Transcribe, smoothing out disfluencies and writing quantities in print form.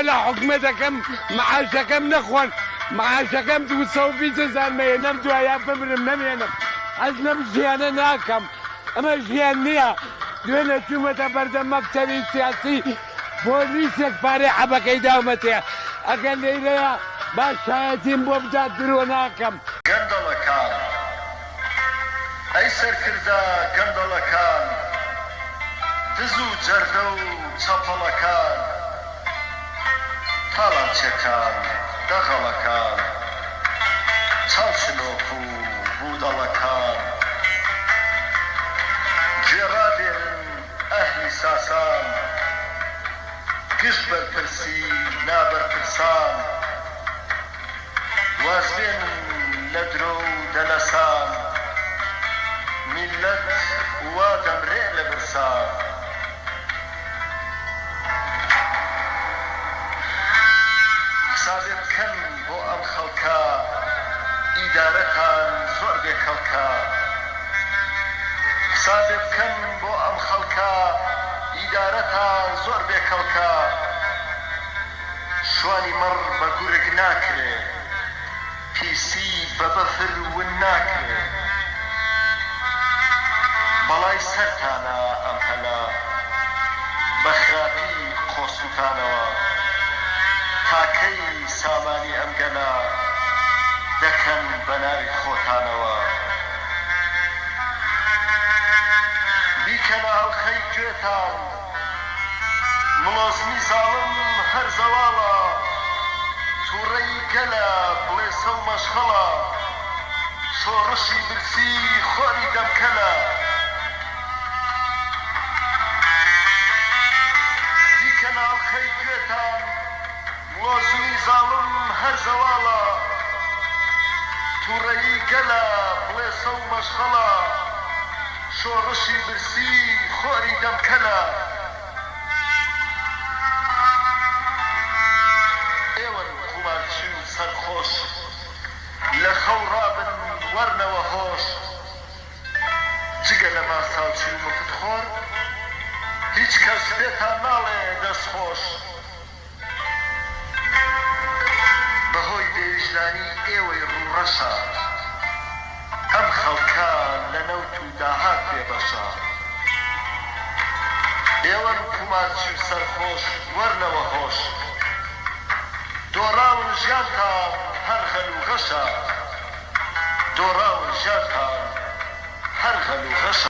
ولا حكمتكم معاشكم نخون معاشكم توصوا في جزان ما ينام دو يا بمرم نم ينام أزلم جيانا ناكم أما جيانية دوين حكومة بردم مكتبي سياسي بوليسك فارحة بكي داومتي أقل ليلة باشايتين بوبدات دروناكم گەندەڵەکان ئەی سەرکردە گەندەڵەکان دز و جەردە و چەپەڵەکان تاڵانچەکان دەغەڵەکان چاوشنۆک و بوودەڵەکان گێڕادێنن ئەهلی ساسان گشت بەرپرسی نابەرپرسان وازبێنن لە درۆ و دەلەسان میلەت وا دەمرێ لە برسان حسابێ بکەن بۆ ئەم خەڵکە ئیدارەتان زۆر بێکەڵکە حسابێ بکەن بۆ ئەم خەڵکە ئیدارەتان زۆر بێکەڵکە شوانی مەڕ بە گورگ ناکرێ پیسی بە بەفر ون ناکرێ بەڵای سەرتانە ئەم هەلا بە خراپی قۆسووتانەوە تاکەی سامانی ئەم گەلە دەکەن بە ناوی خۆتانەوە بیکەنە ئەڵخەی گوێتان مڵۆزمی زاڵم هەر زەواڵە تووڕەی گەلە بڵێسە و مەشخەڵە شۆڕشی برسی خۆری دەمکەلە بیکەنە ئەڵخەی گوێتان مڵۆزمی زاڵم هەر زەواڵە تووڕەی گەلە بڵێسە و مەشخەڵە شۆڕشی برسی خۆری دەمکەلە سەرخۆش لە خەو ڕابن وەرنەوە هۆش جگە لە ماساوچی و مفتخۆر هیچ کەس پێتان ناڵێ دەستخۆش بەهۆی دێژدانی ئێوەی ڕوڕەشە ئەم خەڵکە لە نەوت و داهات بێبەشە ئێوەن کومارچی و سەرخۆش وەرنەوە هۆش دۆڕاون ژیانتان هەر غەل و غەشە دۆڕاون ژیانتان هەر غەل و غەشە